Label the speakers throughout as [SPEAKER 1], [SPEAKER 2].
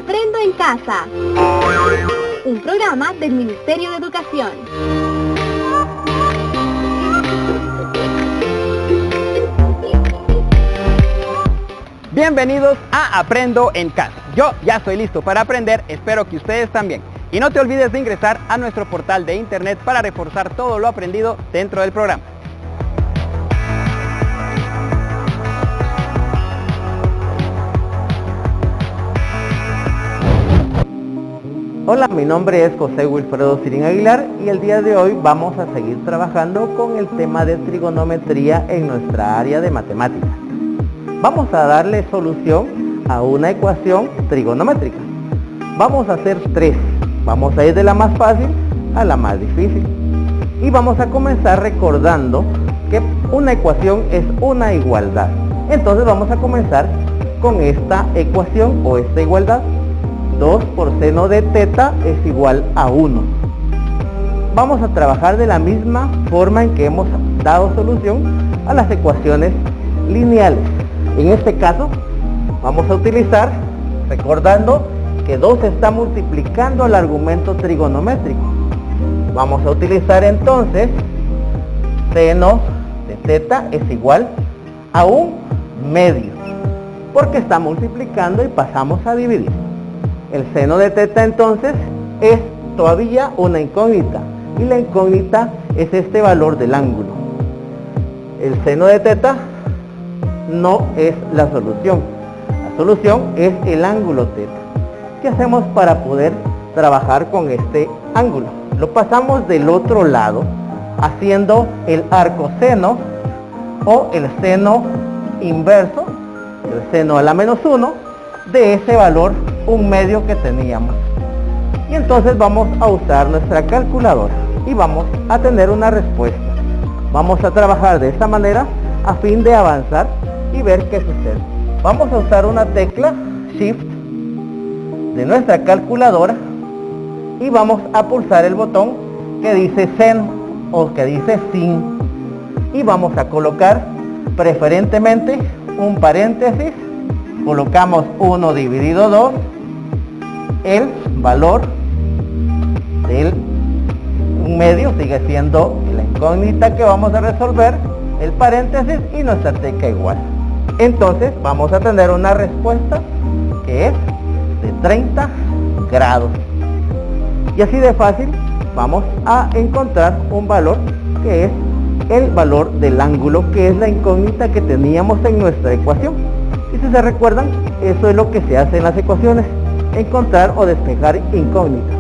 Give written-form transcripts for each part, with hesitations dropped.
[SPEAKER 1] Aprendo en Casa, un programa del Ministerio de Educación.
[SPEAKER 2] Bienvenidos a Aprendo en Casa. Yo ya estoy listo para aprender, espero que ustedes también. Y no te olvides de ingresar a nuestro portal de internet para reforzar todo lo aprendido dentro del programa. Hola, mi nombre es José Wilfredo Sirín Aguilar y el día de hoy vamos a seguir trabajando con el tema de trigonometría en nuestra área de matemáticas. Vamos a darle solución a una ecuación trigonométrica. Vamos a hacer tres. Vamos a ir de la más fácil a la más difícil. Y vamos a comenzar recordando que una ecuación es una igualdad. Entonces vamos a comenzar con esta ecuación o esta igualdad. 2 por seno de teta es igual a 1. Vamos a trabajar de la misma forma en que hemos dado solución a las ecuaciones lineales. En este caso vamos a utilizar, recordando que 2 está multiplicando el argumento trigonométrico. Vamos a utilizar entonces seno de teta es igual a 1 medio, porque está multiplicando y pasamos a dividir. El seno de teta entonces es todavía una incógnita, y la incógnita es este valor del ángulo. El seno de teta no es la solución. La solución es el ángulo teta. ¿Qué hacemos para poder trabajar con este ángulo? Lo pasamos del otro lado haciendo el arcoseno o el seno inverso, el seno a la menos 1 de ese valor 1 medio que teníamos. Y entonces vamos a usar nuestra calculadora y vamos a tener una respuesta. Vamos a trabajar de esta manera a fin de avanzar y ver qué sucede. Vamos a usar una tecla Shift de nuestra calculadora y vamos a pulsar el botón que dice seno o que dice sin, y vamos a colocar preferentemente un paréntesis. Colocamos 1 dividido 2, el valor del 1 medio sigue siendo la incógnita que vamos a resolver, el paréntesis y nuestra tecla igual. Entonces vamos a tener una respuesta que es de 30 grados. Y así de fácil vamos a encontrar un valor que es el valor del ángulo, que es la incógnita que teníamos en nuestra ecuación. Y si se recuerdan, eso es lo que se hace en las ecuaciones, encontrar o despejar incógnitas.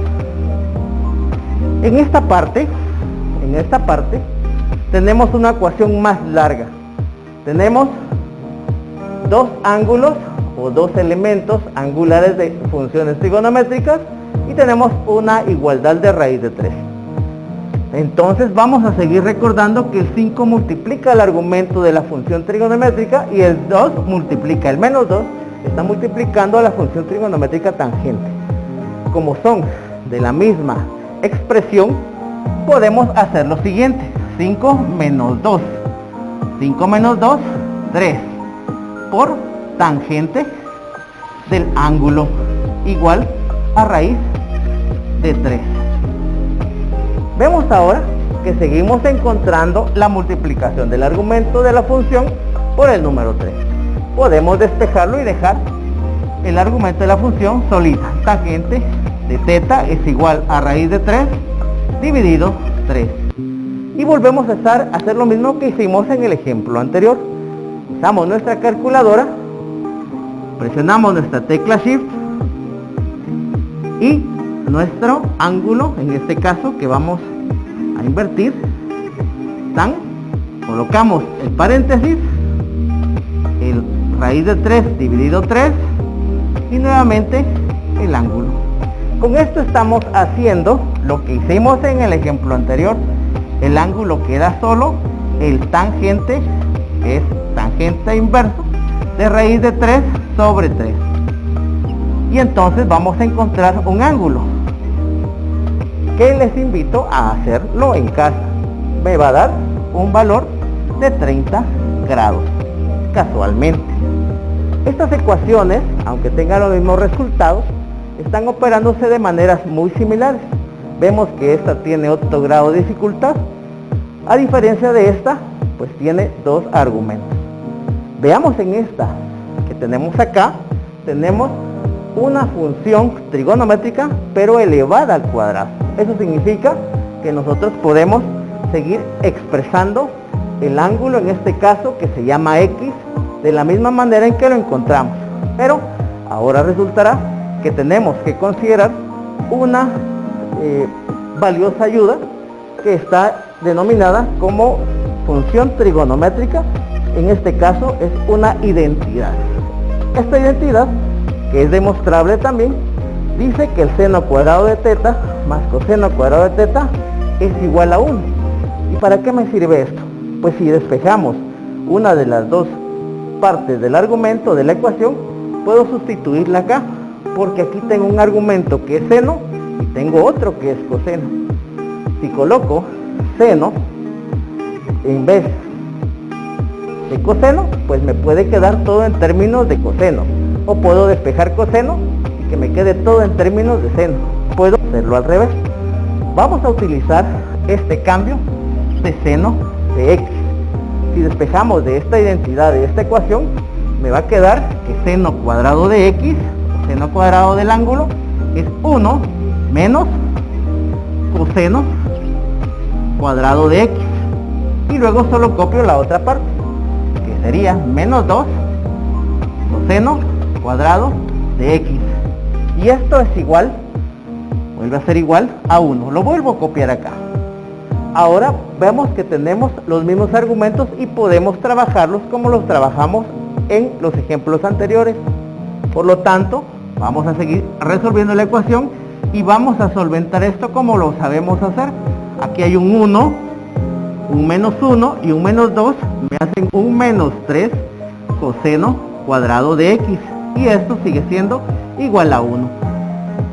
[SPEAKER 2] En esta parte tenemos una ecuación más larga. Tenemos 2 ángulos o 2 elementos angulares de funciones trigonométricas y tenemos una igualdad de raíz de 3. Entonces vamos a seguir recordando que el 5 multiplica el argumento de la función trigonométrica y el 2 multiplica, el menos 2 está multiplicando a la función trigonométrica tangente. Como son de la misma expresión, podemos hacer lo siguiente: 5 menos 2, 5 menos 2, 3, por tangente del ángulo igual a raíz de 3. Vemos ahora que seguimos encontrando la multiplicación del argumento de la función por el número 3. Podemos despejarlo y dejar el argumento de la función solita. Tangente de teta es igual a raíz de 3 dividido 3. Y volvemos a hacer lo mismo que hicimos en el ejemplo anterior. Usamos nuestra calculadora, presionamos nuestra tecla Shift y nuestro ángulo, en este caso que vamos a invertir, colocamos el paréntesis, el raíz de 3 dividido 3 y nuevamente el ángulo. Con esto estamos haciendo lo que hicimos en el ejemplo anterior. El ángulo queda solo, el tangente es tangente inverso de raíz de 3 sobre 3. Y entonces vamos a encontrar un ángulo que les invito a hacerlo en casa. Me va a dar un valor de 30 grados, casualmente. Estas ecuaciones, aunque tengan los mismos resultados, están operándose de maneras muy similares. Vemos que esta tiene otro grado de dificultad, a diferencia de esta, pues tiene dos argumentos. Veamos en esta que tenemos acá, tenemos una función trigonométrica pero elevada al cuadrado. Eso significa que nosotros podemos seguir expresando el ángulo, en este caso que se llama X, de la misma manera en que lo encontramos. Pero ahora resultará que tenemos que considerar una valiosa ayuda que está denominada como función trigonométrica. En este caso es una identidad. Esta identidad, que es demostrable también, dice que el seno cuadrado de teta más coseno cuadrado de teta es igual a 1. ¿Y para qué me sirve esto? Pues si despejamos una de las dos partes del argumento de la ecuación, puedo sustituirla acá, porque aquí tengo un argumento que es seno y tengo otro que es coseno. Si coloco seno en vez de coseno, pues me puede quedar todo en términos de coseno, o puedo despejar coseno y que me quede todo en términos de seno. Puedo hacerlo al revés. Vamos a utilizar este cambio de seno de X. Si despejamos de esta identidad de esta ecuación, me va a quedar que seno cuadrado de X, o seno cuadrado del ángulo, es 1 menos coseno cuadrado de X. Y luego solo copio la otra parte, que sería menos 2 coseno cuadrado de X. Y esto es igual, vuelve a ser igual a 1. Lo vuelvo a copiar acá. Ahora vemos que tenemos los mismos argumentos y podemos trabajarlos como los trabajamos en los ejemplos anteriores. Por lo tanto, vamos a seguir resolviendo la ecuación y vamos a solventar esto como lo sabemos hacer. Aquí hay un 1, un menos 1 y un menos 2 me hacen un menos 3 coseno cuadrado de X, y esto sigue siendo igual a 1.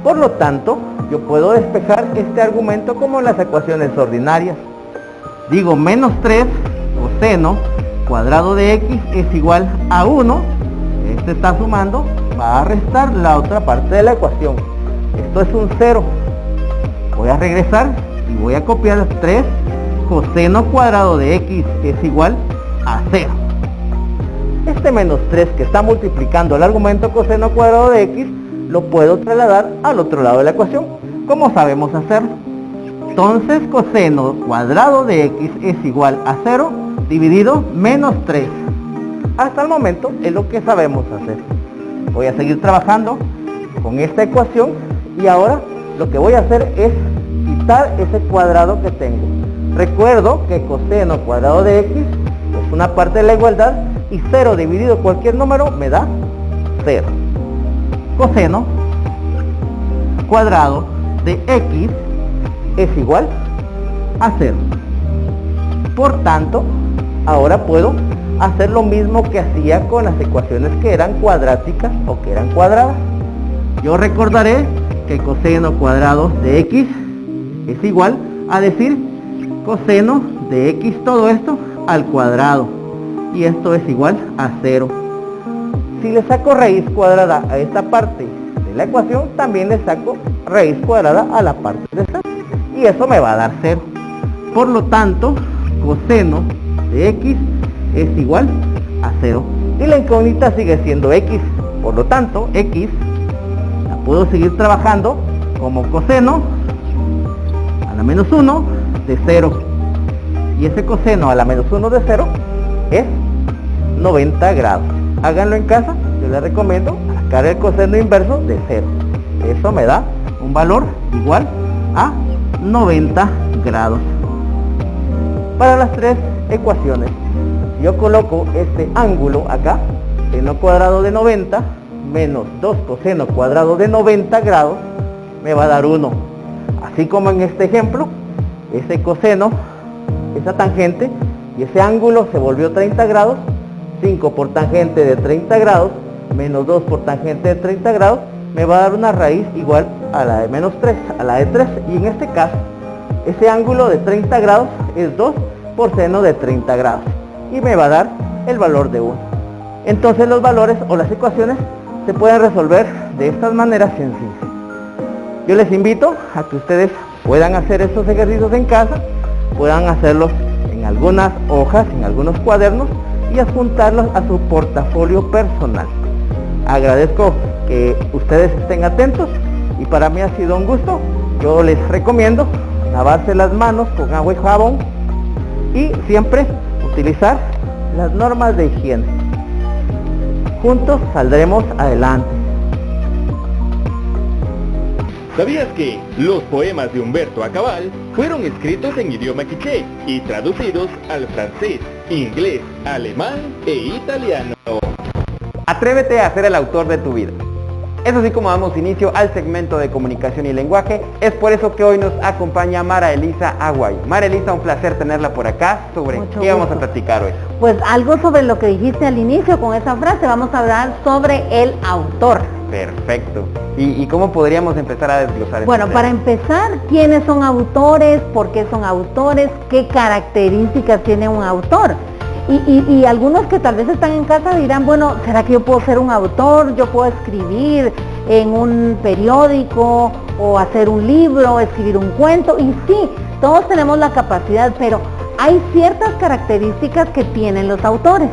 [SPEAKER 2] Por lo tanto, yo puedo despejar este argumento como en las ecuaciones ordinarias. Digo menos 3 coseno cuadrado de X es igual a 1. Este está sumando, va a restar la otra parte de la ecuación. Esto es un 0. Voy a regresar y voy a copiar 3 coseno cuadrado de X es igual a 0. Este menos 3 que está multiplicando el argumento coseno cuadrado de X, lo puedo trasladar al otro lado de la ecuación, como sabemos hacerlo. Entonces coseno cuadrado de X es igual a 0 dividido menos 3. Hasta el momento es lo que sabemos hacer. Voy a seguir trabajando con esta ecuación y ahora lo que voy a hacer es quitar ese cuadrado que tengo. Recuerdo que coseno cuadrado de X es una parte de la igualdad y 0 dividido cualquier número me da 0. Coseno cuadrado de X es igual a 0. Por tanto, ahora puedo hacer lo mismo que hacía con las ecuaciones que eran cuadráticas o que eran cuadradas. Yo recordaré que coseno cuadrado de X es igual a decir coseno de X todo esto al cuadrado, y esto es igual a 0. Si le saco raíz cuadrada a esta parte de la ecuación, también le saco raíz cuadrada a la parte de 0, y eso me va a dar 0. Por lo tanto, coseno de X es igual a 0. Y la incógnita sigue siendo X. Por lo tanto, X la puedo seguir trabajando como coseno a la menos 1 de 0. Y ese coseno a la menos 1 de 0 es 90 grados. Háganlo en casa, yo les recomiendo sacar el coseno inverso de 0. Eso me da un valor igual a 90 grados. Para las tres ecuaciones, yo coloco este ángulo acá, seno cuadrado de 90 menos 2 coseno cuadrado de 90 grados, me va a dar 1. Así como en este ejemplo, ese coseno, esa tangente y ese ángulo se volvió 30 grados, 5 por tangente de 30 grados menos 2 por tangente de 30 grados, me va a dar una raíz igual a la de menos 3, a la de 3, y en este caso, ese ángulo de 30 grados es 2 por seno de 30 grados, y me va a dar el valor de 1. Entonces los valores o las ecuaciones se pueden resolver de estas maneras sencillas. Yo les invito a que ustedes puedan hacer estos ejercicios en casa, puedan hacerlos en algunas hojas, en algunos cuadernos y adjuntarlos a su portafolio personal. Agradezco que ustedes estén atentos y para mí ha sido un gusto. Yo les recomiendo lavarse las manos con agua y jabón y siempre utilizar las normas de higiene. Juntos saldremos adelante.
[SPEAKER 3] ¿Sabías que los poemas de Humberto Acabal fueron escritos en idioma quiché y traducidos al francés, inglés, alemán e italiano?
[SPEAKER 2] Atrévete a ser el autor de tu vida. Es así como damos inicio al segmento de comunicación y lenguaje. Es por eso que hoy nos acompaña Mara Elisa Aguayo. Mara Elisa, un placer tenerla por acá. ¿Sobre qué vamos a platicar hoy?
[SPEAKER 4] Pues algo sobre lo que dijiste al inicio con esa frase. Vamos a hablar sobre el autor.
[SPEAKER 2] Perfecto. ¿Y cómo podríamos empezar a desglosar?
[SPEAKER 4] Bueno, para empezar, ¿quiénes son autores? ¿Por qué son autores? ¿Qué características tiene un autor? Y algunos que tal vez están en casa dirán, bueno, ¿será que yo puedo ser un autor? ¿Yo puedo escribir en un periódico o hacer un libro, escribir un cuento? Y sí, todos tenemos la capacidad, pero hay ciertas características que tienen los autores.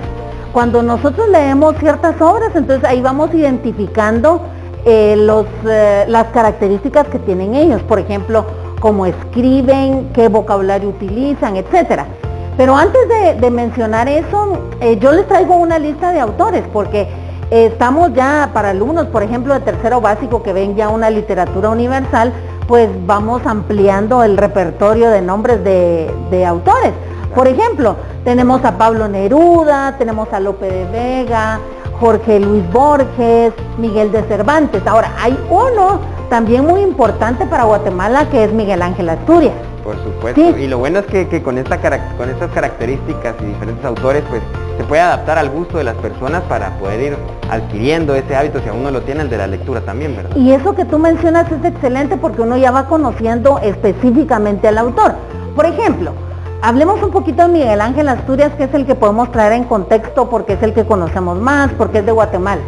[SPEAKER 4] Cuando nosotros leemos ciertas obras, entonces ahí vamos identificando las características que tienen ellos. Por ejemplo, cómo escriben, qué vocabulario utilizan, etcétera. Pero antes de mencionar eso, yo les traigo una lista de autores, porque estamos ya para alumnos, por ejemplo, de tercero básico que ven ya una literatura universal, pues vamos ampliando el repertorio de nombres de autores. Por ejemplo, tenemos a Pablo Neruda, tenemos a Lope de Vega, Jorge Luis Borges, Miguel de Cervantes. Ahora, hay uno también muy importante para Guatemala, que es Miguel Ángel Asturias.
[SPEAKER 2] Por supuesto, sí. Y lo bueno es que con estas características y diferentes autores, pues se puede adaptar al gusto de las personas para poder ir adquiriendo ese hábito, si aún no lo tiene, el de la lectura también, ¿verdad?
[SPEAKER 4] Y eso que tú mencionas es excelente porque uno ya va conociendo específicamente al autor. Por ejemplo, hablemos un poquito de Miguel Ángel Asturias, que es el que podemos traer en contexto porque es el que conocemos más, porque es de Guatemala.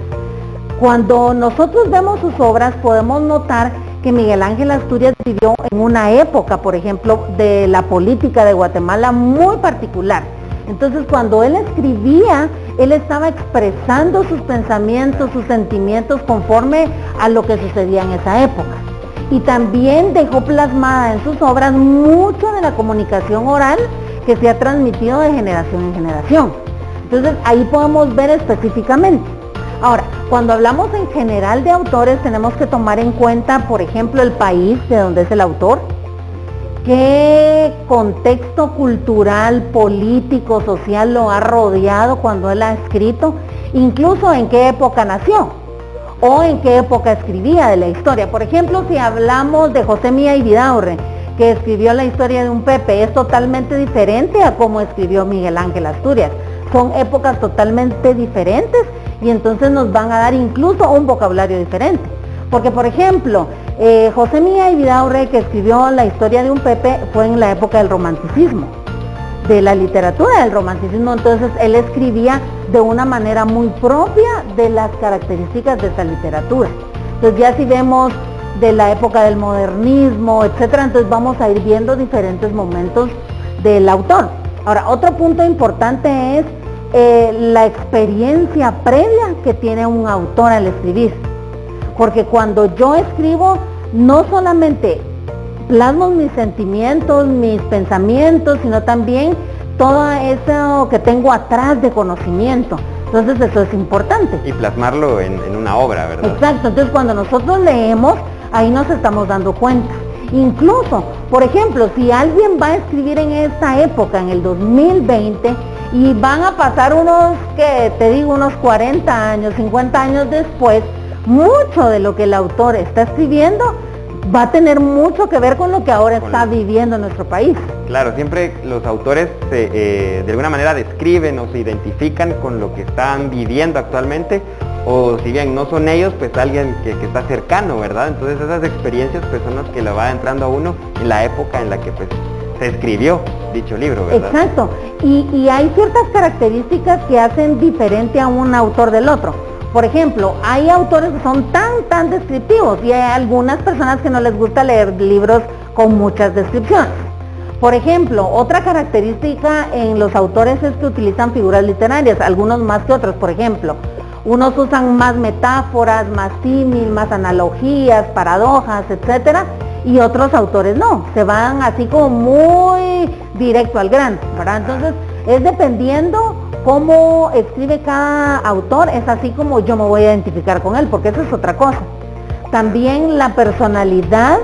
[SPEAKER 4] Cuando nosotros vemos sus obras podemos notar que Miguel Ángel Asturias vivió en una época, por ejemplo, de la política de Guatemala muy particular. Entonces, cuando él escribía, él estaba expresando sus pensamientos, sus sentimientos conforme a lo que sucedía en esa época. Y también dejó plasmada en sus obras mucho de la comunicación oral que se ha transmitido de generación en generación. Entonces, ahí podemos ver específicamente. Ahora, cuando hablamos en general de autores, tenemos que tomar en cuenta, por ejemplo, el país de donde es el autor, qué contexto cultural, político, social lo ha rodeado cuando él ha escrito, incluso en qué época nació o en qué época escribía de la historia. Por ejemplo, si hablamos de José Mía y Vidaurre, que escribió la historia de un Pepe, es totalmente diferente a cómo escribió Miguel Ángel Asturias. Son épocas totalmente diferentes y entonces nos van a dar incluso un vocabulario diferente. Porque, por ejemplo, José Mía y Vidaurre, que escribió la historia de un Pepe, fue en la época del romanticismo, de la literatura del romanticismo. Entonces él escribía de una manera muy propia de las características de esa literatura. Entonces ya si vemos de la época del modernismo, etcétera, entonces vamos a ir viendo diferentes momentos del autor. Ahora, otro punto importante es la experiencia previa que tiene un autor al escribir. Porque cuando yo escribo, no solamente plasmo mis sentimientos, mis pensamientos, sino también todo eso que tengo atrás de conocimiento. Entonces eso es importante.
[SPEAKER 2] Y plasmarlo en una obra, ¿verdad?
[SPEAKER 4] Exacto, entonces cuando nosotros leemos, ahí nos estamos dando cuenta. Incluso, por ejemplo, si alguien va a escribir en esta época, en el 2020, y van a pasar unos 40 años, 50 años después, mucho de lo que el autor está escribiendo va a tener mucho que ver con lo que ahora está viviendo nuestro país.
[SPEAKER 2] Claro, siempre los autores de alguna manera describen o se identifican con lo que están viviendo actualmente, o si bien no son ellos, pues alguien que está cercano, ¿verdad? Entonces esas experiencias pues son las que lo va entrando a uno en la época en la que pues se escribió dicho libro, ¿verdad?
[SPEAKER 4] Exacto, y hay ciertas características que hacen diferente a un autor del otro. Por ejemplo, hay autores que son tan descriptivos y hay algunas personas que no les gusta leer libros con muchas descripciones. Por ejemplo, otra característica en los autores es que utilizan figuras literarias, algunos más que otros. Por ejemplo, unos usan más metáforas, más símil, más analogías, paradojas, etcétera, y otros autores no, se van así como muy directo al grano, ¿verdad? Entonces, es dependiendo cómo escribe cada autor, es así como yo me voy a identificar con él, porque eso es otra cosa. También la personalidad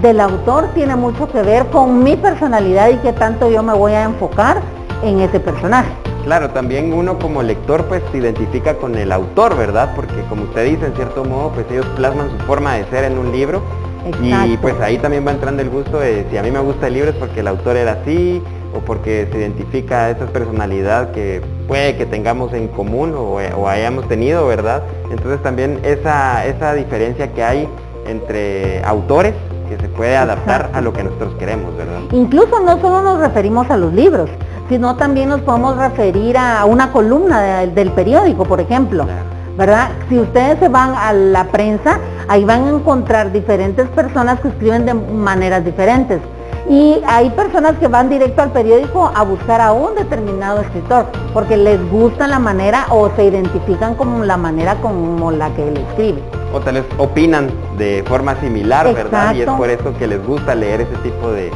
[SPEAKER 4] del autor tiene mucho que ver con mi personalidad y qué tanto yo me voy a enfocar en ese personaje.
[SPEAKER 2] Claro, también uno como lector pues se identifica con el autor, ¿verdad? Porque como usted dice, en cierto modo, pues ellos plasman su forma de ser en un libro. Exacto. Y pues ahí también va entrando el gusto de si a mí me gusta el libro es porque el autor era así, o porque se identifica a esa personalidad que puede que tengamos en común o hayamos tenido, ¿verdad? Entonces también esa diferencia que hay entre autores que se puede adaptar. Exacto. A lo que nosotros queremos, ¿verdad?
[SPEAKER 4] Incluso no solo nos referimos a los libros, sino también nos podemos referir a una columna del periódico, por ejemplo. Claro. ¿Verdad? Si ustedes se van a la prensa, ahí van a encontrar diferentes personas que escriben de maneras diferentes. Y hay personas que van directo al periódico a buscar a un determinado escritor, porque les gusta la manera o se identifican con la manera como la que él escribe.
[SPEAKER 2] O tal vez opinan de forma similar,
[SPEAKER 4] Exacto.
[SPEAKER 2] ¿verdad? Y es por eso que les gusta leer ese tipo de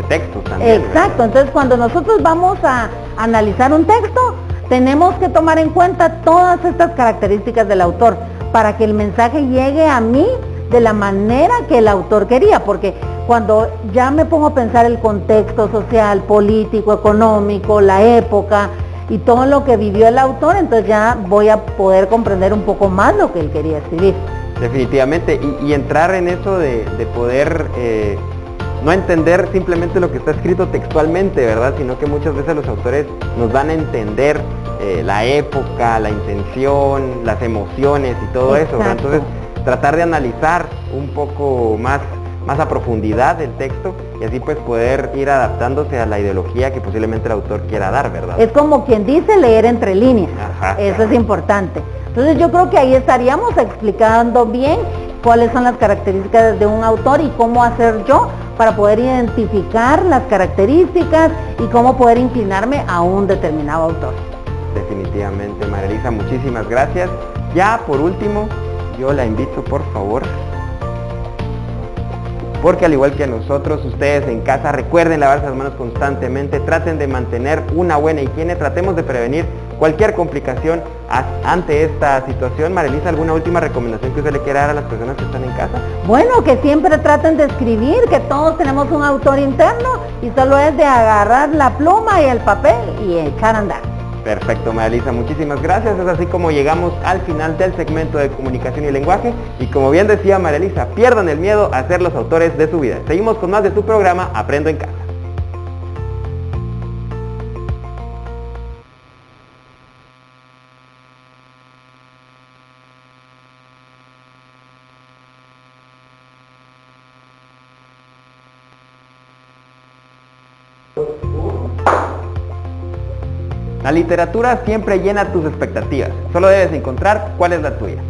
[SPEAKER 2] textos también.
[SPEAKER 4] Exacto, ¿verdad? Entonces cuando nosotros vamos a analizar un texto, tenemos que tomar en cuenta todas estas características del autor para que el mensaje llegue a mí de la manera que el autor quería, porque cuando ya me pongo a pensar el contexto social, político, económico, la época y todo lo que vivió el autor, entonces ya voy a poder comprender un poco más lo que él quería escribir.
[SPEAKER 2] Definitivamente, y entrar en eso de poder no entender simplemente lo que está escrito textualmente, ¿verdad? Sino que muchas veces los autores nos van a entender la época, la intención, las emociones y todo. Exacto. Eso, ¿verdad? Entonces, tratar de analizar un poco más a profundidad el texto y así pues poder ir adaptándose a la ideología que posiblemente el autor quiera dar, ¿verdad?
[SPEAKER 4] Es como quien dice leer entre líneas. Ajá, eso claro. Es importante. Entonces yo creo que ahí estaríamos explicando bien cuáles son las características de un autor y cómo hacer yo para poder identificar las características y cómo poder inclinarme a un determinado autor.
[SPEAKER 2] Definitivamente, María Elisa, muchísimas gracias. Ya por último, yo la invito por favor, porque al igual que nosotros, ustedes en casa recuerden lavarse las manos constantemente, traten de mantener una buena higiene, tratemos de prevenir cualquier complicación ante esta situación. María Elisa, ¿alguna última recomendación que usted le quiera dar a las personas que están en casa?
[SPEAKER 4] Bueno, que siempre traten de escribir, que todos tenemos un autor interno y solo es de agarrar la pluma y el papel y echar a andar.
[SPEAKER 2] Perfecto, María Elisa, muchísimas gracias. Es así como llegamos al final del segmento de comunicación y lenguaje. Y como bien decía María Elisa, pierdan el miedo a ser los autores de su vida. Seguimos con más de tu programa Aprendo en Casa. La literatura siempre llena tus expectativas, solo debes encontrar cuál es la tuya.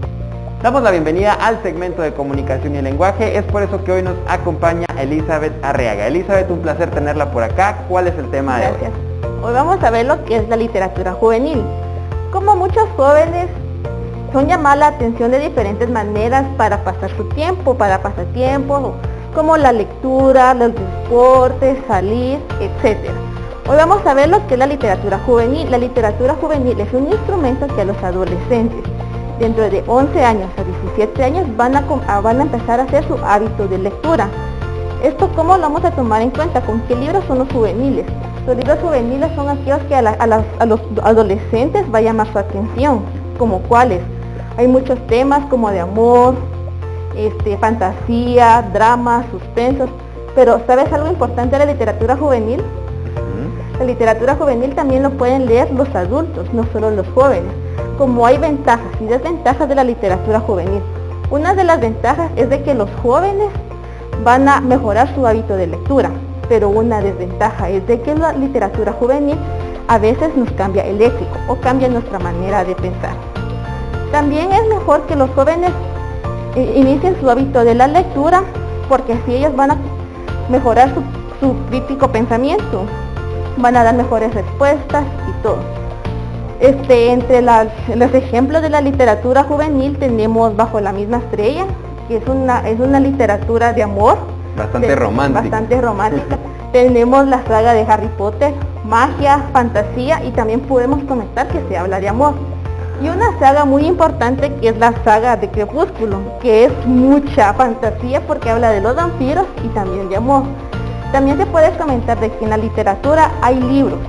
[SPEAKER 2] Damos la bienvenida al segmento de comunicación y lenguaje, es por eso que hoy nos acompaña Elizabeth Arriaga. Elizabeth, un placer tenerla por acá. ¿Cuál es el tema de hoy?
[SPEAKER 1] Gracias. Hoy vamos a ver lo que es la literatura juvenil. Como muchos jóvenes son llamados la atención de diferentes maneras para pasar su tiempo, para pasatiempos, como la lectura, los deportes, salir, etcétera. Hoy vamos a ver lo que es la literatura juvenil. La literatura juvenil es un instrumento que a los adolescentes, dentro de 11 años a 17 años, van a empezar a hacer su hábito de lectura. ¿Esto cómo lo vamos a tomar en cuenta? ¿Con qué libros son los juveniles? Los libros juveniles son aquellos que a los adolescentes va a llamar su atención, como cuáles. Hay muchos temas como de amor, fantasía, drama, suspensos, pero ¿sabes algo importante de la literatura juvenil? La literatura juvenil también lo pueden leer los adultos, no solo los jóvenes. Como hay ventajas y desventajas de la literatura juvenil. Una de las ventajas es de que los jóvenes van a mejorar su hábito de lectura, pero una desventaja es de que la literatura juvenil a veces nos cambia el léxico o cambia nuestra manera de pensar. También es mejor que los jóvenes inicien su hábito de la lectura, porque así ellos van a mejorar su crítico pensamiento, van a dar mejores respuestas y todo. Entre los ejemplos de la literatura juvenil tenemos Bajo la misma estrella, que es una literatura de amor.
[SPEAKER 2] Bastante romántica.
[SPEAKER 1] Tenemos la saga de Harry Potter, magia, fantasía, y también podemos comentar que se habla de amor. Y una saga muy importante que es la saga de Crepúsculo, que es mucha fantasía porque habla de los vampiros y también de amor. También se puede comentar de que en la literatura hay libros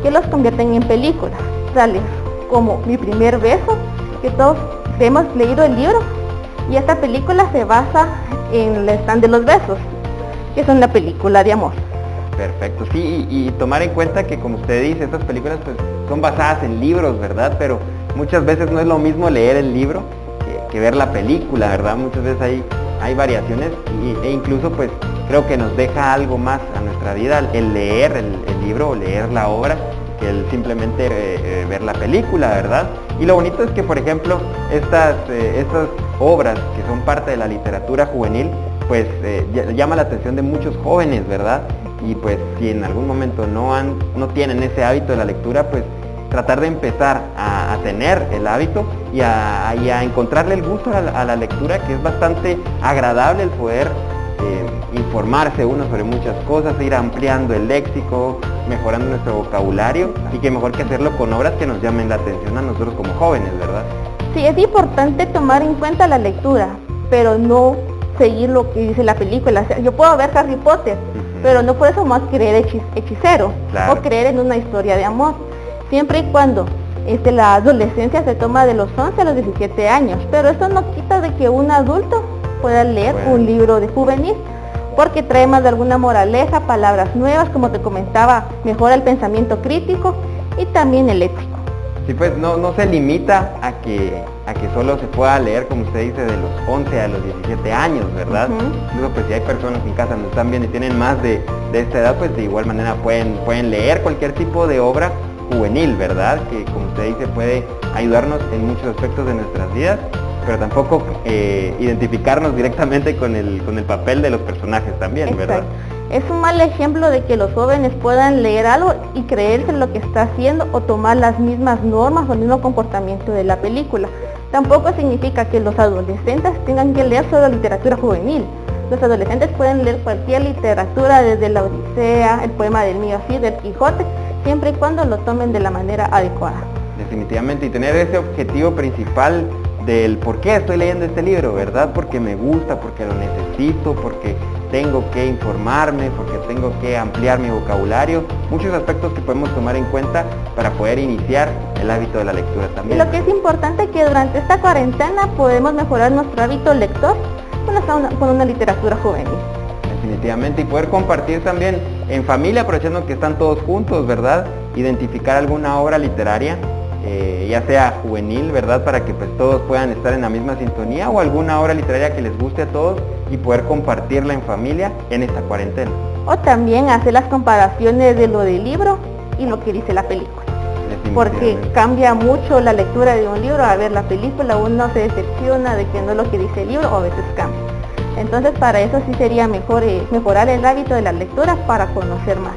[SPEAKER 1] que los convierten en películas, tales como Mi primer beso, que todos hemos leído el libro, y esta película se basa en el stand de los besos, que es una película de amor.
[SPEAKER 2] Perfecto, sí, y tomar en cuenta que, como usted dice, estas películas pues son basadas en libros, ¿verdad? Pero muchas veces no es lo mismo leer el libro que ver la película, ¿verdad? Muchas veces hay variaciones e incluso pues creo que nos deja algo más a nuestra vida el leer el libro o leer la obra que el simplemente ver la película, ¿verdad? Y lo bonito es que, por ejemplo, estas obras que son parte de la literatura juvenil, pues llama la atención de muchos jóvenes, ¿verdad? Y pues si en algún momento no tienen ese hábito de la lectura, pues tratar de empezar a tener el hábito y a encontrarle el gusto a la lectura, que es bastante agradable el poder informarse uno sobre muchas cosas, ir ampliando el léxico, mejorando nuestro vocabulario, y que mejor que hacerlo con obras que nos llamen la atención a nosotros como jóvenes, ¿verdad?
[SPEAKER 1] Sí, es importante tomar en cuenta la lectura, pero no seguir lo que dice la película. O sea, yo puedo ver Harry Potter, pero no por eso más creer hechicero, claro, o creer en una historia de amor, siempre y cuando la adolescencia se toma de los 11 a los 17 años, pero eso no quita de que un adulto pueda leer un libro de juvenil, porque trae más de alguna moraleja, palabras nuevas, como te comentaba, mejora el pensamiento crítico y también el léxico.
[SPEAKER 2] Sí, pues no se limita a que solo se pueda leer, como usted dice, de los 11 a los 17 años, ¿verdad? Incluso pues si hay personas en casa que nos están viendo y tienen más de esta edad, pues de igual manera pueden leer cualquier tipo de obra juvenil, ¿verdad? Que, como usted dice, puede ayudarnos en muchos aspectos de nuestras vidas, pero tampoco identificarnos directamente con el papel de los personajes también. Exacto. ¿Verdad?
[SPEAKER 1] Es un mal ejemplo de que los jóvenes puedan leer algo y creerse lo que está haciendo o tomar las mismas normas o el mismo comportamiento de la película. Tampoco significa que los adolescentes tengan que leer solo literatura juvenil. Los adolescentes pueden leer cualquier literatura, desde la Odisea, el poema del Mío Cid, el Quijote, siempre y cuando lo tomen de la manera adecuada.
[SPEAKER 2] Definitivamente, y tener ese objetivo principal del por qué estoy leyendo este libro, ¿verdad? Porque me gusta, porque lo necesito, porque tengo que informarme, porque tengo que ampliar mi vocabulario, muchos aspectos que podemos tomar en cuenta para poder iniciar el hábito de la lectura también.
[SPEAKER 1] Y lo que es importante es que durante esta cuarentena podemos mejorar nuestro hábito lector con una literatura juvenil.
[SPEAKER 2] Definitivamente, y poder compartir también en familia, aprovechando que están todos juntos, ¿verdad? Identificar alguna obra literaria, ya sea juvenil, ¿verdad? Para que pues todos puedan estar en la misma sintonía, o alguna obra literaria que les guste a todos y poder compartirla en familia en esta cuarentena.
[SPEAKER 1] O también hacer las comparaciones de lo del libro y lo que dice la película. Porque cambia mucho la lectura de un libro a ver la película, uno se decepciona de que no es lo que dice el libro o a veces cambia. Entonces para eso sí sería mejor mejorar el hábito de la lectura para conocer más.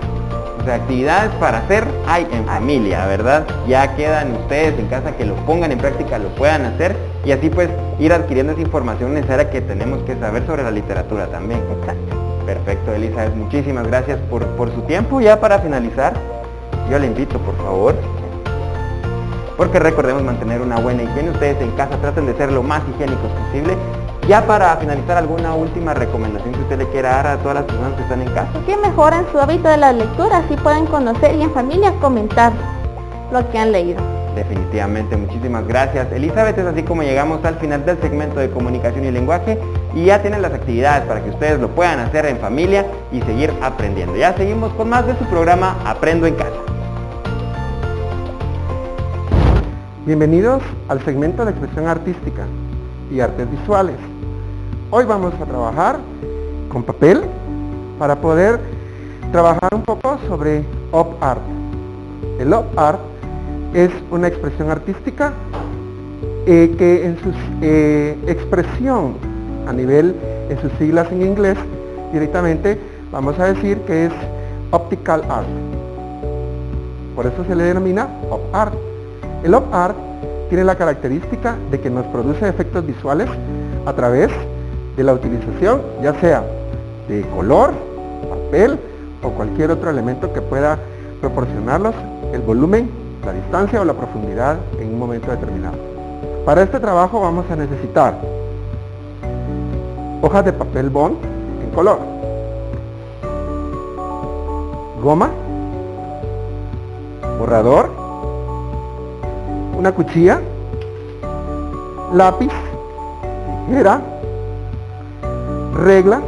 [SPEAKER 2] Actividades para hacer hay en familia, ¿verdad? Ya quedan ustedes en casa que lo pongan en práctica, lo puedan hacer, y así pues ir adquiriendo esa información necesaria que tenemos que saber sobre la literatura también.
[SPEAKER 1] Exacto.
[SPEAKER 2] Perfecto, Elizabeth, muchísimas gracias por su tiempo. Ya para finalizar, yo le invito, por favor, porque recordemos mantener una buena higiene. Ustedes en casa traten de ser lo más higiénicos posible. Ya para finalizar, ¿alguna última recomendación que usted le quiera dar a todas las personas que están en casa?
[SPEAKER 1] Que mejoren su hábito de la lectura, así pueden conocer y en familia comentar lo que han leído.
[SPEAKER 2] Definitivamente, muchísimas gracias, Elizabeth. Es así como llegamos al final del segmento de comunicación y lenguaje, y ya tienen las actividades para que ustedes lo puedan hacer en familia y seguir aprendiendo. Ya seguimos con más de su programa Aprendo en Casa.
[SPEAKER 5] Bienvenidos al segmento de expresión artística y artes visuales. Hoy vamos a trabajar con papel para poder trabajar un poco sobre op art. El op art es una expresión artística que en su expresión a nivel, en sus siglas en inglés, directamente vamos a decir que es Optical Art. Por eso se le denomina Op Art. El Op Art tiene la característica de que nos produce efectos visuales a través de la utilización, ya sea de color, papel o cualquier otro elemento que pueda proporcionarnos el volumen, la distancia o la profundidad en un momento determinado. Para este trabajo vamos a necesitar hojas de papel bond en color, goma, borrador, una cuchilla, lápiz, tijera, regla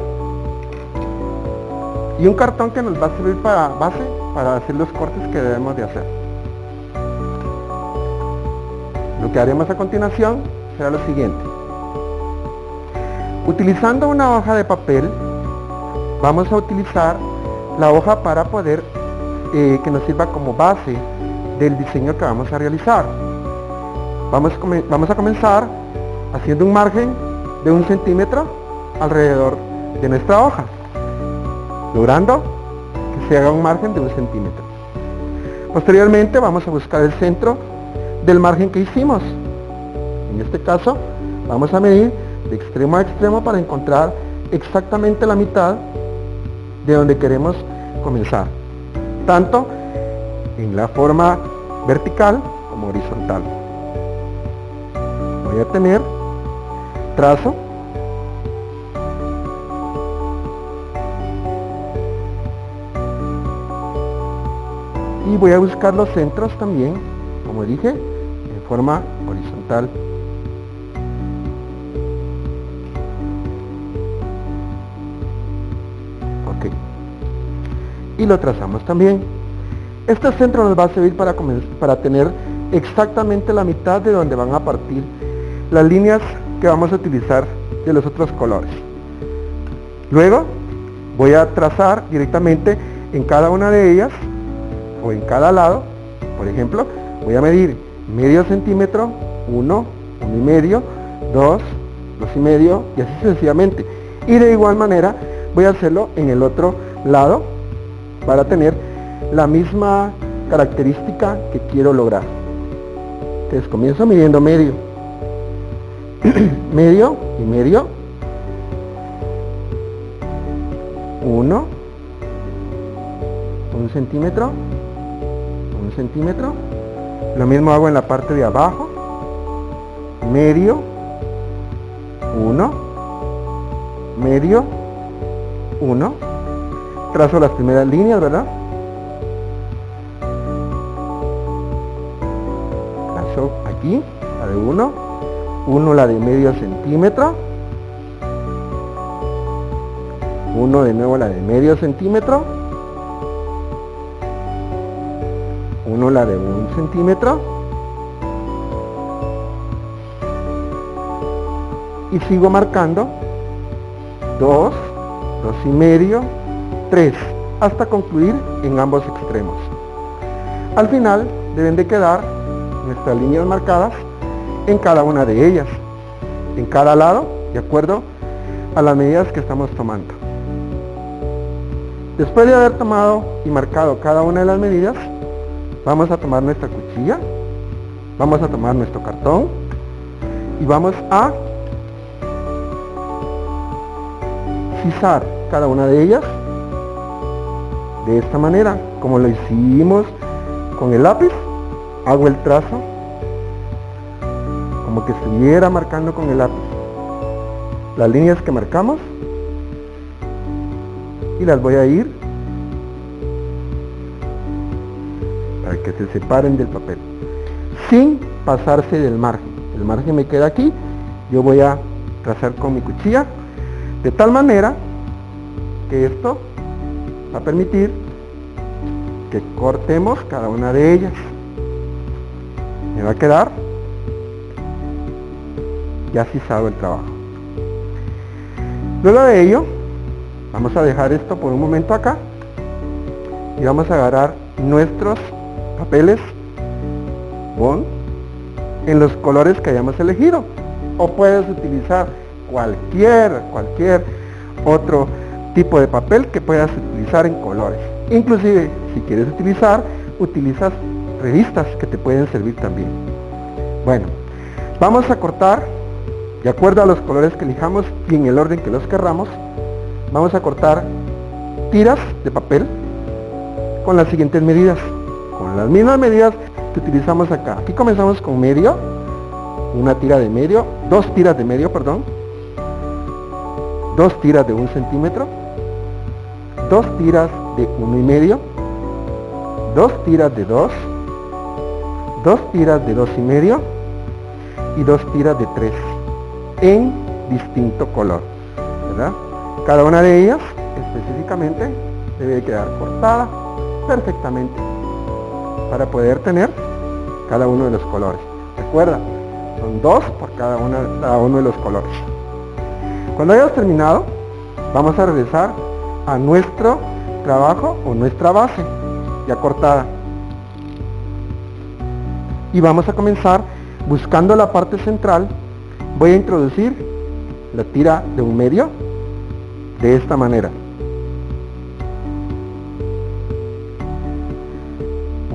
[SPEAKER 5] y un cartón que nos va a servir para base para hacer los cortes que debemos de hacer. Lo que haremos a continuación será lo siguiente. Utilizando una hoja de papel, vamos a utilizar la hoja para poder que nos sirva como base del diseño que vamos a realizar. Vamos a comenzar haciendo un margen de 1 centímetro alrededor de nuestra hoja, logrando que se haga un margen de 1 centímetro. Posteriormente vamos a buscar el centro del margen que hicimos. En este caso vamos a medir de extremo a extremo para encontrar exactamente la mitad de donde queremos comenzar, tanto en la forma vertical como horizontal. Voy a tener trazo, y voy a buscar los centros también, como dije, en forma horizontal. Ok. Y lo trazamos también. Este centro nos va a servir para tener exactamente la mitad de donde van a partir las líneas que vamos a utilizar de los otros colores. Luego voy a trazar directamente en cada una de ellas o en cada lado. Por ejemplo, voy a medir medio centímetro, 1, 1,5, 2, 2,5 y así sucesivamente. Y de igual manera voy a hacerlo en el otro lado para tener la misma característica que quiero lograr. Entonces comienzo midiendo medio, medio y medio, 1 centímetro, 1 centímetro. Lo mismo hago en la parte de abajo, medio, 1, medio, 1. Trazo las primeras líneas, ¿verdad? Trazo aquí la de 1 la de medio centímetro, 1 de nuevo la de medio centímetro, 1 la de 1 centímetro, y sigo marcando 2, 2,5, 3, hasta concluir en ambos extremos. Al final deben de quedar nuestras líneas marcadas en cada una de ellas, en cada lado, de acuerdo a las medidas que estamos tomando. Después de haber tomado y marcado cada una de las medidas, vamos a tomar nuestra cuchilla, vamos a tomar nuestro cartón y vamos a cizar cada una de ellas de esta manera, como lo hicimos con el lápiz. Hago el trazo como que estuviera marcando con el lápiz las líneas que marcamos y las voy a ir para que se separen del papel sin pasarse del margen. El margen me queda aquí, yo voy a trazar con mi cuchilla de tal manera que esto va a permitir que cortemos cada una de ellas. Me va a quedar ya cizado el trabajo. Luego de ello vamos a dejar esto por un momento acá y vamos a agarrar nuestros papeles bond en los colores que hayamos elegido. O puedes utilizar cualquier otro tipo de papel que puedas utilizar en colores. Inclusive, si quieres utilizas revistas que te pueden servir también. Bueno, vamos a cortar, de acuerdo a los colores que elijamos y en el orden que los querramos, vamos a cortar tiras de papel con las siguientes medidas, con las mismas medidas que utilizamos acá. Aquí comenzamos con medio, una tira de medio, dos tiras de medio, perdón, dos tiras de 1 centímetro, dos tiras de 1,5, dos tiras de 2, dos tiras de 2,5 y dos tiras de 3 en distinto color, ¿verdad? Cada una de ellas específicamente debe quedar cortada perfectamente para poder tener cada uno de los colores. Recuerda, son 2 por cada uno de los colores. Cuando hayas terminado, vamos a regresar a nuestro trabajo o nuestra base ya cortada. Y vamos a comenzar buscando la parte central. Voy a introducir la tira de 1/2 de esta manera.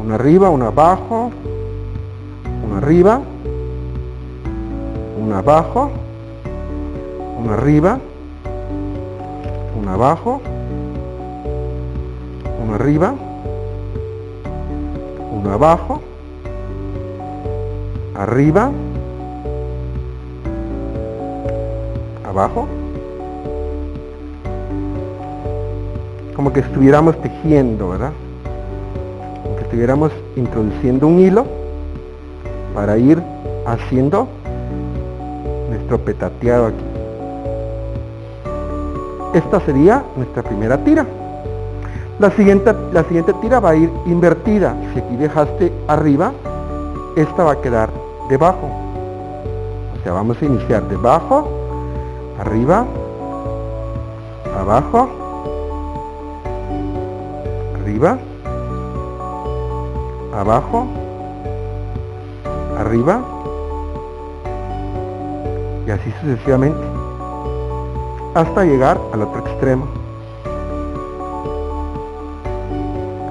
[SPEAKER 5] Una arriba, una abajo, una arriba, una abajo, una arriba, una abajo, una arriba, una abajo, arriba, abajo, como que estuviéramos tejiendo, ¿verdad? Como que estuviéramos introduciendo un hilo para ir haciendo nuestro petateado aquí. Esta sería nuestra primera tira. La siguiente tira va a ir invertida. Si aquí dejaste arriba, esta va a quedar debajo. O sea, vamos a iniciar debajo, arriba, abajo, arriba, abajo, arriba, y así sucesivamente hasta llegar al otro extremo.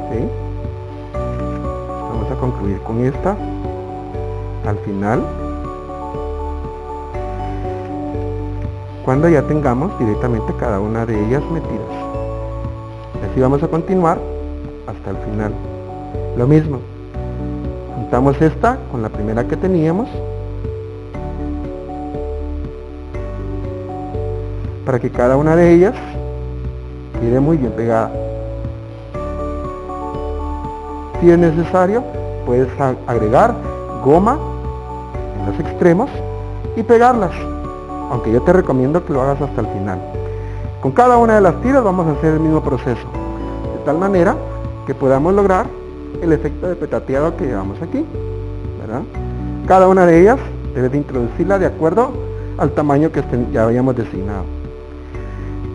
[SPEAKER 5] ¿Sí? Vamos a concluir con esta al final, cuando ya tengamos directamente cada una de ellas metidas. Así vamos a continuar hasta el final. Lo mismo, juntamos esta con la primera que teníamos para que cada una de ellas quede muy bien pegada. Si es necesario, puedes agregar goma en los extremos y pegarlas, aunque yo te recomiendo que lo hagas hasta el final. Con cada una de las tiras vamos a hacer el mismo proceso, de tal manera que podamos lograr el efecto de petateado que llevamos aquí, ¿verdad? Cada una de ellas debes de introducirla de acuerdo al tamaño que ya habíamos designado.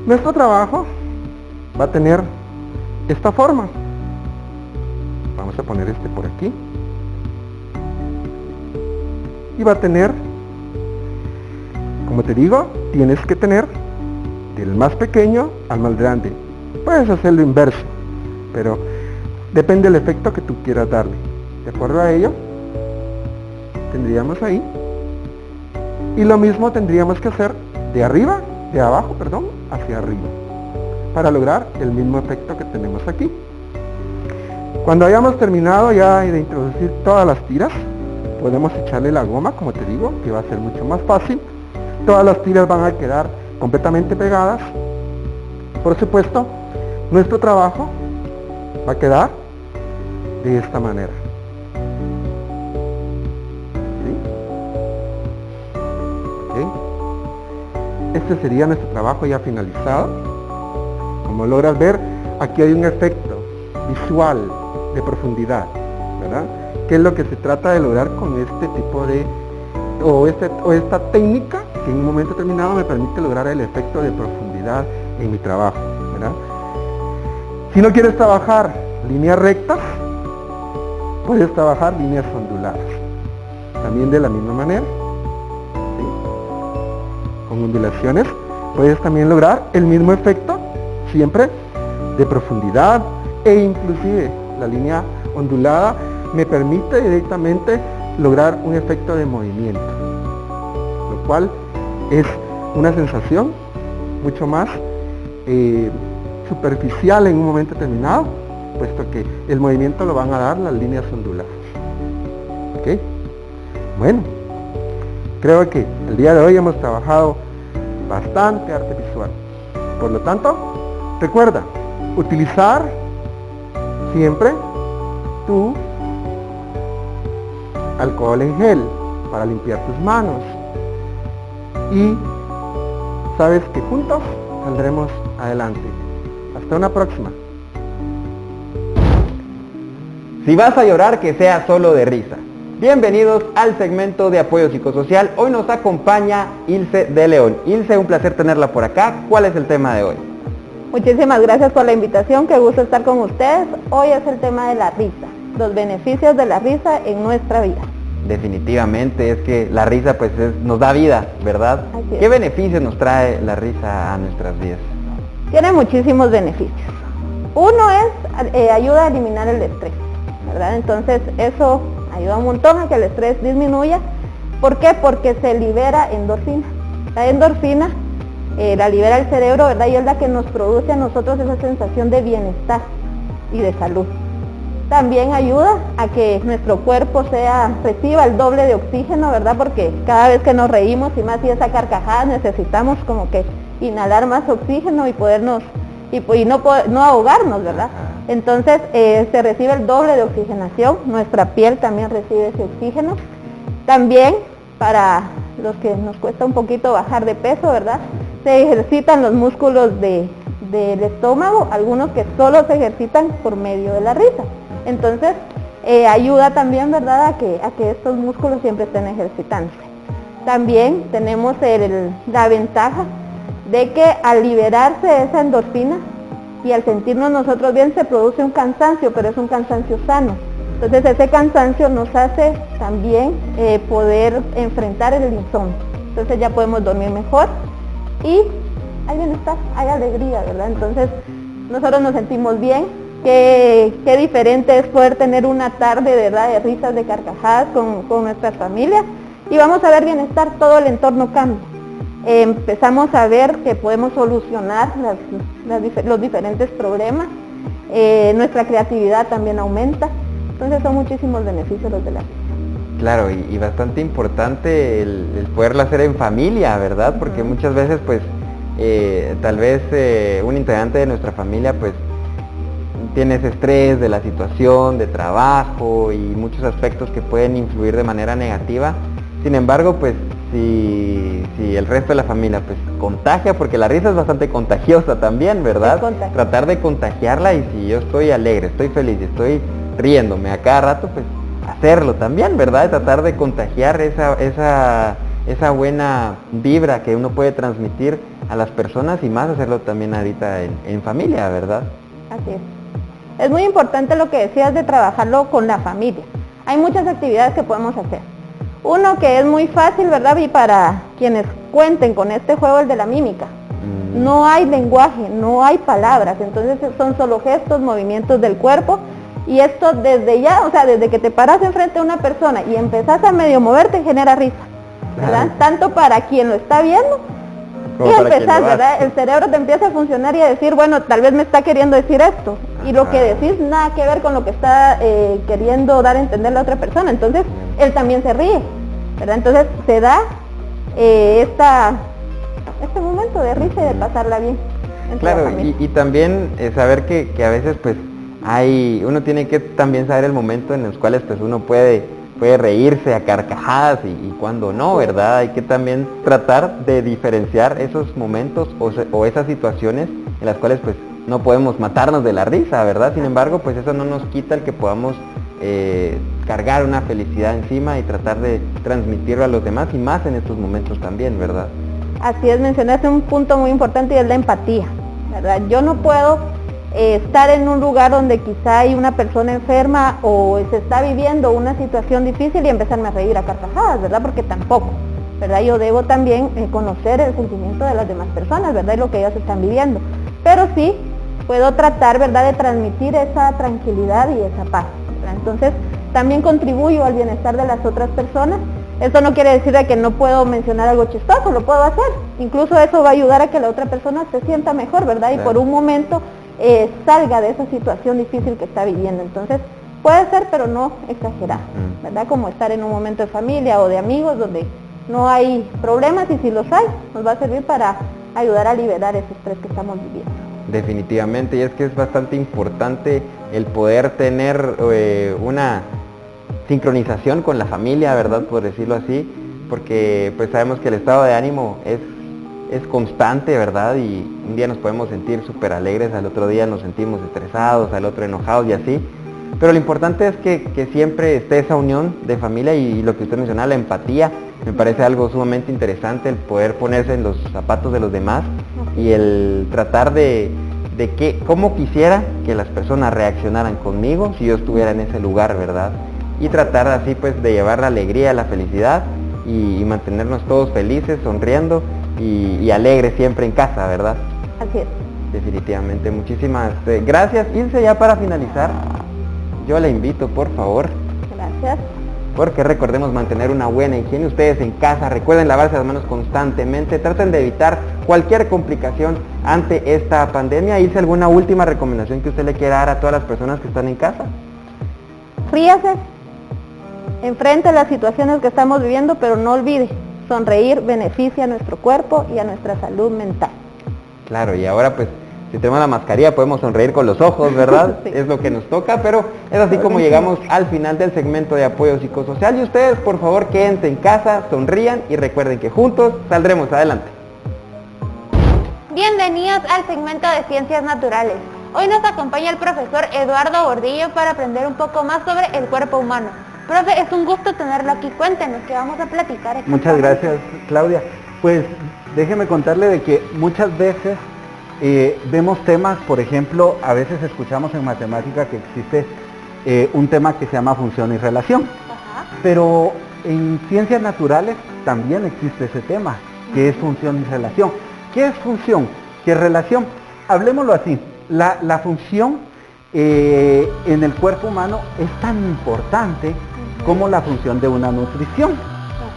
[SPEAKER 5] Nuestro trabajo va a tener esta forma. Vamos a poner este por aquí. Y va a tener, como te digo, tienes que tener del más pequeño al más grande. Puedes hacerlo inverso, pero depende del efecto que tú quieras darle. De acuerdo a ello, tendríamos ahí. Y lo mismo tendríamos que hacer de abajo, hacia arriba, para lograr el mismo efecto que tenemos aquí. Cuando hayamos terminado ya de introducir todas las tiras, podemos echarle la goma, como te digo, que va a ser mucho más fácil. Todas las tiras van a quedar completamente pegadas. Por supuesto, nuestro trabajo va a quedar de esta manera. ¿Sí? ¿Okay? Este sería nuestro trabajo ya finalizado. Como logras ver, aquí hay un efecto visual de profundidad, ¿verdad? Que es lo que se trata de lograr con este tipo de esta técnica, que en un momento determinado me permite lograr el efecto de profundidad en mi trabajo, ¿verdad? Si no quieres trabajar líneas rectas, puedes trabajar líneas onduladas. también de la misma manera. ¿Sí? Con ondulaciones puedes también lograr el mismo efecto, siempre de profundidad, e inclusive la línea ondulada me permite directamente lograr un efecto de movimiento, lo cual es una sensación mucho más superficial en un momento determinado, puesto que el movimiento lo van a dar las líneas onduladas. ¿Ok? Bueno, creo que el día de hoy hemos trabajado bastante arte visual. Por lo tanto, recuerda utilizar siempre tu alcohol en gel para limpiar tus manos, y sabes que juntos saldremos adelante. Hasta una próxima.
[SPEAKER 2] Si vas a llorar, que sea solo de risa. Bienvenidos al segmento de apoyo psicosocial. Hoy nos acompaña Ilse de León. Ilse, un placer tenerla por acá. ¿Cuál es el tema de hoy?
[SPEAKER 1] Muchísimas gracias por la invitación, qué gusto estar con ustedes. Hoy es el tema de la risa, los beneficios de la risa en nuestra vida.
[SPEAKER 2] Definitivamente, es que la risa pues nos da vida, ¿verdad?
[SPEAKER 1] Así es.
[SPEAKER 2] ¿Qué beneficios nos trae la risa a nuestras vidas?
[SPEAKER 1] Tiene muchísimos beneficios. Uno es, ayuda a eliminar el estrés, ¿verdad? Entonces eso ayuda un montón a que el estrés disminuya. ¿Por qué? Porque se libera endorfina. La endorfina la libera el cerebro, ¿verdad? Y es la que nos produce a nosotros esa sensación de bienestar y de salud. También ayuda a que nuestro cuerpo reciba el doble de oxígeno, ¿verdad? Porque cada vez que nos reímos, y más si esa carcajada, necesitamos como que inhalar más oxígeno y podernos, y no ahogarnos, ¿verdad? Entonces se recibe el doble de oxigenación, nuestra piel también recibe ese oxígeno. También para los que nos cuesta un poquito bajar de peso, ¿verdad? Se ejercitan los músculos del estómago, algunos que solo se ejercitan por medio de la risa. Entonces ayuda también, ¿verdad?, a que estos músculos siempre estén ejercitándose. También tenemos la ventaja de que al liberarse esa endorfina y al sentirnos nosotros bien, se produce un cansancio, pero es un cansancio sano. Entonces ese cansancio nos hace también poder enfrentar el insomnio. Entonces ya podemos dormir mejor y hay bienestar, hay alegría, ¿verdad? Entonces nosotros nos sentimos bien. Qué diferente es poder tener una tarde, ¿verdad?, de risas, de carcajadas con nuestras familias, y vamos a ver bienestar, todo el entorno cambia. Empezamos a ver que podemos solucionar los diferentes problemas, nuestra creatividad también aumenta. Entonces son muchísimos beneficios los de la risa.
[SPEAKER 2] Claro, y bastante importante el poderlo hacer en familia, ¿verdad? Porque muchas veces pues tal vez un integrante de nuestra familia pues tiene ese estrés de la situación, de trabajo y muchos aspectos que pueden influir de manera negativa. Sin embargo, pues si el resto de la familia pues contagia, porque la risa es bastante contagiosa también, ¿verdad? Tratar de contagiarla, y si yo estoy alegre, estoy feliz, estoy riéndome a cada rato, pues hacerlo también, ¿verdad? Tratar de contagiar esa buena vibra que uno puede transmitir a las personas, y más hacerlo también ahorita en familia, ¿verdad?
[SPEAKER 1] Así es. Es muy importante lo que decías de trabajarlo con la familia. Hay muchas actividades que podemos hacer. Uno que es muy fácil, ¿verdad? Y para quienes cuenten con este juego, el de la mímica. No hay lenguaje, no hay palabras, entonces son solo gestos, movimientos del cuerpo, y esto desde ya, o sea, desde que te paras enfrente de una persona y empezás a medio moverte, genera risa, ¿verdad? Claro. Tanto para quien lo está viendo, como y empezás, ¿verdad? El cerebro te empieza a funcionar y a decir, bueno, tal vez me está queriendo decir esto, y lo que decís nada que ver con lo que está queriendo dar a entender la otra persona, entonces él también se ríe, ¿verdad? Entonces se da este momento de risa y de pasarla bien.
[SPEAKER 2] Claro, y también saber que a veces pues uno tiene que también saber el momento en los cuales pues uno puede reírse a carcajadas y cuando no, ¿verdad? Hay que también tratar de diferenciar esos momentos o esas situaciones en las cuales pues no podemos matarnos de la risa, ¿verdad? Sin embargo, pues eso no nos quita el que podamos cargar una felicidad encima y tratar de transmitirlo a los demás, y más en estos momentos también, ¿verdad?
[SPEAKER 1] Así es, mencionaste un punto muy importante, y es la empatía, ¿verdad? Yo no puedo estar en un lugar donde quizá hay una persona enferma o se está viviendo una situación difícil y empezarme a reír a carcajadas, ¿verdad? Porque tampoco, ¿verdad? Yo debo también conocer el sentimiento de las demás personas, ¿verdad? Y lo que ellas están viviendo. Pero sí puedo tratar, ¿verdad?, de transmitir esa tranquilidad y esa paz, ¿verdad? Entonces, también contribuyo al bienestar de las otras personas. Esto no quiere decir de que no puedo mencionar algo chistoso, lo puedo hacer. Incluso eso va a ayudar a que la otra persona se sienta mejor, ¿verdad? Y
[SPEAKER 2] Claro.
[SPEAKER 1] por un momento salga de esa situación difícil que está viviendo. Entonces, puede ser, pero no exagerar, ¿verdad? Como estar en un momento de familia o de amigos donde no hay problemas, y si los hay, nos va a servir para ayudar a liberar ese estrés que estamos viviendo.
[SPEAKER 2] Definitivamente, y es que es bastante importante el poder tener una sincronización con la familia, ¿verdad? Por decirlo así, porque pues sabemos que el estado de ánimo es constante, ¿verdad? Y un día nos podemos sentir súper alegres, al otro día nos sentimos estresados, al otro enojados y así. Pero lo importante es que siempre esté esa unión de familia, y lo que usted mencionaba, la empatía, me parece algo sumamente interesante, el poder ponerse en los zapatos de los demás y el tratar de cómo quisiera que las personas reaccionaran conmigo si yo estuviera en ese lugar, ¿verdad? Y tratar así pues de llevar la alegría, la felicidad y mantenernos todos felices, sonriendo y alegres siempre en casa, ¿verdad?
[SPEAKER 1] Así es.
[SPEAKER 2] Definitivamente, muchísimas gracias. Ilse, ya para finalizar, yo le invito, por favor,
[SPEAKER 1] Gracias.
[SPEAKER 2] porque recordemos mantener una buena higiene ustedes en casa, recuerden lavarse las manos constantemente, traten de evitar cualquier complicación ante esta pandemia. Ilse, ¿alguna última recomendación que usted le quiera dar a todas las personas que están en casa?
[SPEAKER 1] Ríase, enfrente las situaciones que estamos viviendo, pero no olvide, sonreír beneficia a nuestro cuerpo y a nuestra salud mental.
[SPEAKER 2] Claro, y ahora pues si tenemos la mascarilla podemos sonreír con los ojos, ¿verdad?
[SPEAKER 1] Sí.
[SPEAKER 2] Es lo que nos toca, pero es así como llegamos al final del segmento de apoyo psicosocial, y ustedes por favor quédense en casa, sonrían y recuerden que juntos saldremos adelante.
[SPEAKER 1] Bienvenidos al segmento de Ciencias Naturales. Hoy nos acompaña el profesor Eduardo Gordillo para aprender un poco más sobre el cuerpo humano. Profe, es un gusto tenerlo aquí. Cuéntenos qué vamos a platicar.
[SPEAKER 6] Muchas gracias, Claudia. Pues déjeme contarle de que muchas veces vemos temas, por ejemplo, a veces escuchamos en matemática que existe un tema que se llama función y relación.
[SPEAKER 1] Ajá.
[SPEAKER 6] Pero en ciencias naturales también existe ese tema, que es función y relación. ¿Qué es función? ¿Qué es relación? Hablemoslo así. La función en el cuerpo humano es tan importante como la función de una nutrición.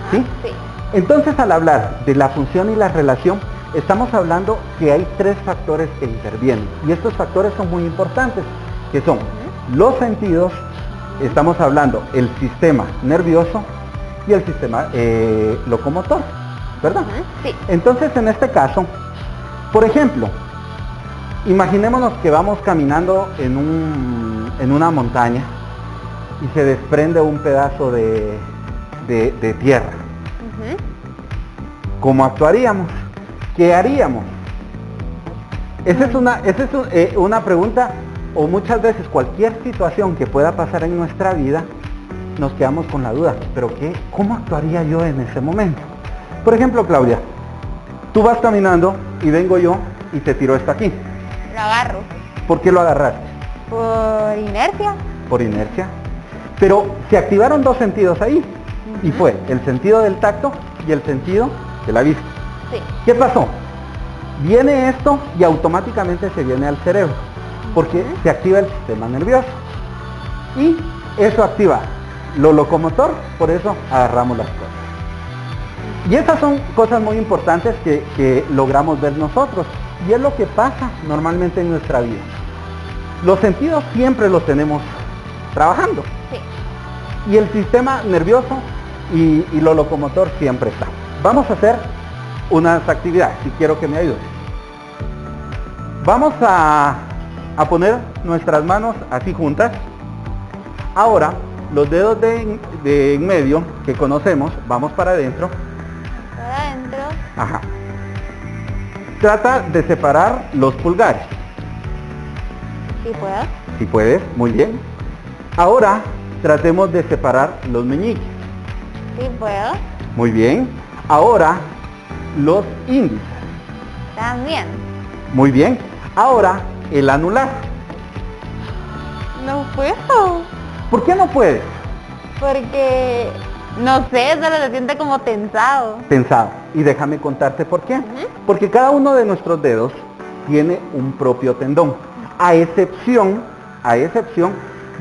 [SPEAKER 6] ¿Sí?
[SPEAKER 1] Sí.
[SPEAKER 6] Entonces, al hablar de la función y la relación, estamos hablando que hay tres factores que intervienen. Y estos factores son muy importantes, que son los sentidos, estamos hablando el sistema nervioso y el sistema locomotor, ¿verdad?
[SPEAKER 1] Sí.
[SPEAKER 6] Entonces, en este caso, por ejemplo, imaginémonos que vamos caminando en una montaña y se desprende un pedazo de tierra. ¿Cómo actuaríamos? ¿Qué haríamos? Esa es una pregunta, o muchas veces cualquier situación que pueda pasar en nuestra vida, nos quedamos con la duda, pero ¿cómo actuaría yo en ese momento? Por ejemplo, Claudia, tú vas caminando y vengo yo y te tiro esto aquí.
[SPEAKER 1] Lo agarro.
[SPEAKER 6] ¿Por qué lo agarraste?
[SPEAKER 1] Por inercia.
[SPEAKER 6] Por inercia. Pero se activaron dos sentidos ahí, y fue el sentido del tacto y el sentido de la vista.
[SPEAKER 1] Sí.
[SPEAKER 6] ¿Qué pasó? Viene esto y automáticamente se viene al cerebro, porque se activa el sistema nervioso. Y eso activa lo locomotor, por eso agarramos las cosas. Y esas son cosas muy importantes que logramos ver nosotros. Y es lo que pasa normalmente en nuestra vida. Los sentidos siempre los tenemos trabajando.
[SPEAKER 1] Sí.
[SPEAKER 6] Y el sistema nervioso y lo locomotor siempre está. Vamos a hacer unas actividades, si quiero que me ayuden. Vamos a poner nuestras manos así juntas. Ahora, los dedos de en medio que conocemos, vamos para adentro.
[SPEAKER 1] Para adentro.
[SPEAKER 6] Ajá. Trata de separar los pulgares.
[SPEAKER 1] Sí puedo.
[SPEAKER 6] Si puedes, muy bien. Ahora, tratemos de separar los meñiques.
[SPEAKER 1] Sí puedo.
[SPEAKER 6] Muy bien. Ahora, los índices.
[SPEAKER 1] También.
[SPEAKER 6] Muy bien. Ahora, el anular.
[SPEAKER 1] No puedo.
[SPEAKER 6] ¿Por qué no puedes?
[SPEAKER 1] Porque, no sé, solo se siente como tensado.
[SPEAKER 6] Tensado. Y déjame contarte por qué. Porque cada uno de nuestros dedos tiene un propio tendón, a excepción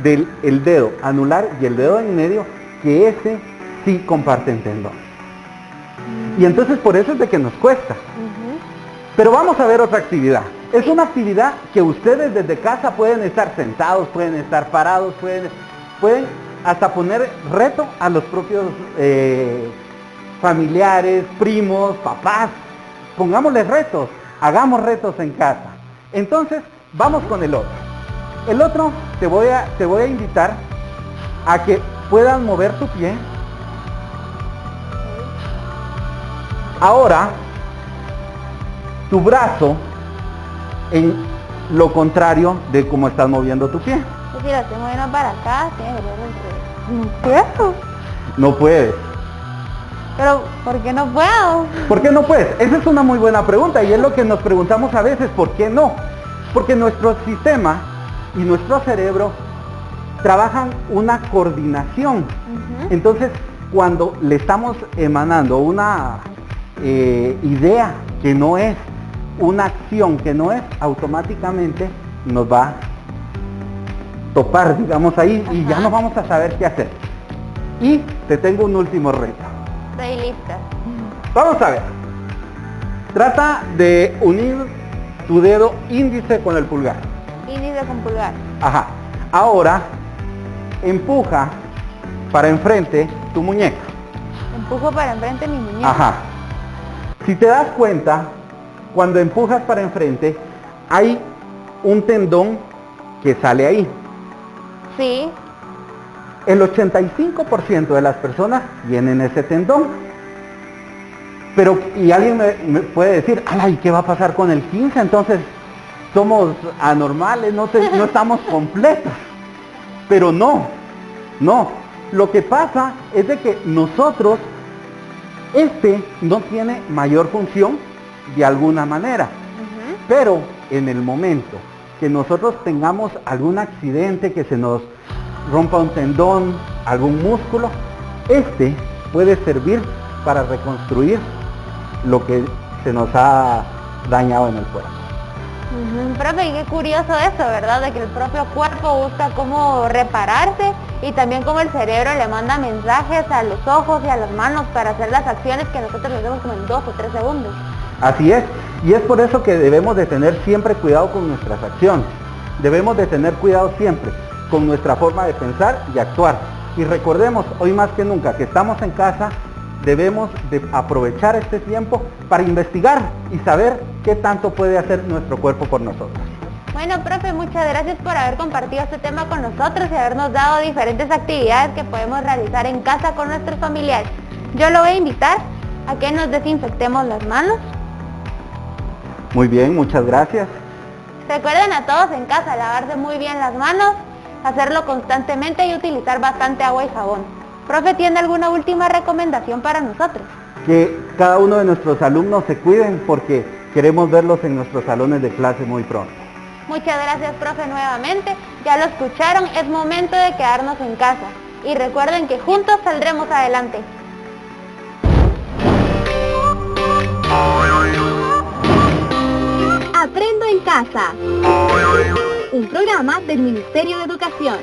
[SPEAKER 6] del el dedo anular y el dedo en medio, que ese sí comparten tendón. Y entonces por eso es de que nos cuesta. Pero vamos a ver otra actividad. Es una actividad que ustedes desde casa pueden estar sentados, pueden estar parados, pueden hasta poner reto a los propios familiares, primos, papás. Pongámosles retos, hagamos retos en casa. Entonces, vamos con el otro. El otro te voy a invitar a que puedas mover tu pie. Ahora, tu brazo en lo contrario de cómo estás moviendo tu pie.
[SPEAKER 1] Pues si lo estoy moviendo para acá, tiene que ser al revés. No puedo.
[SPEAKER 6] No puedes.
[SPEAKER 1] Pero, ¿por qué no puedo?
[SPEAKER 6] ¿Por qué no puedes? Esa es una muy buena pregunta y es lo que nos preguntamos a veces, ¿por qué no? Porque nuestro sistema y nuestro cerebro trabajan una coordinación. Entonces, cuando le estamos emanando una idea que no es, una acción que no es, automáticamente nos va a topar, digamos, ahí y ya no vamos a saber qué hacer. Y te tengo un último reto.
[SPEAKER 1] Estoy lista.
[SPEAKER 6] Vamos a ver. Trata de unir tu dedo índice con el pulgar.
[SPEAKER 1] Índice con pulgar.
[SPEAKER 6] Ajá. Ahora, empuja para enfrente tu muñeca.
[SPEAKER 1] Empujo para enfrente mi muñeca.
[SPEAKER 6] Ajá. Si te das cuenta, cuando empujas para enfrente, hay un tendón que sale ahí.
[SPEAKER 1] Sí.
[SPEAKER 6] El 85% de las personas tienen ese tendón. Pero, y alguien me puede decir, ay, ¿qué va a pasar con el 15? Entonces, somos anormales, no estamos completos. Pero no. Lo que pasa es de que nosotros, no tiene mayor función de alguna manera. Pero en el momento que nosotros tengamos algún accidente, que se nos rompa un tendón, algún músculo, puede servir para reconstruir lo que se nos ha dañado en el cuerpo.
[SPEAKER 1] Profe, qué curioso eso, ¿verdad? De que el propio cuerpo busca cómo repararse y también cómo el cerebro le manda mensajes a los ojos y a las manos para hacer las acciones que nosotros hacemos como en 2 o 3 segundos.
[SPEAKER 6] Así es, y es por eso que debemos de tener siempre cuidado con nuestras acciones. Debemos de tener cuidado siempre con nuestra forma de pensar y actuar. Y recordemos, hoy más que nunca, que estamos en casa, debemos de aprovechar este tiempo para investigar y saber qué tanto puede hacer nuestro cuerpo por nosotros.
[SPEAKER 1] Bueno, profe, muchas gracias por haber compartido este tema con nosotros y habernos dado diferentes actividades que podemos realizar en casa con nuestros familiares. Yo lo voy a invitar a que nos desinfectemos las manos.
[SPEAKER 6] Muy bien, muchas gracias.
[SPEAKER 1] Recuerden a todos en casa lavarse muy bien las manos, hacerlo constantemente y utilizar bastante agua y jabón. Profe, ¿tiene alguna última recomendación para nosotros?
[SPEAKER 6] Que cada uno de nuestros alumnos se cuiden porque queremos verlos en nuestros salones de clase muy pronto.
[SPEAKER 1] Muchas gracias, profe, nuevamente. Ya lo escucharon, es momento de quedarnos en casa. Y recuerden que juntos saldremos adelante.
[SPEAKER 7] Aprendo en casa. Un programa del Ministerio de Educación.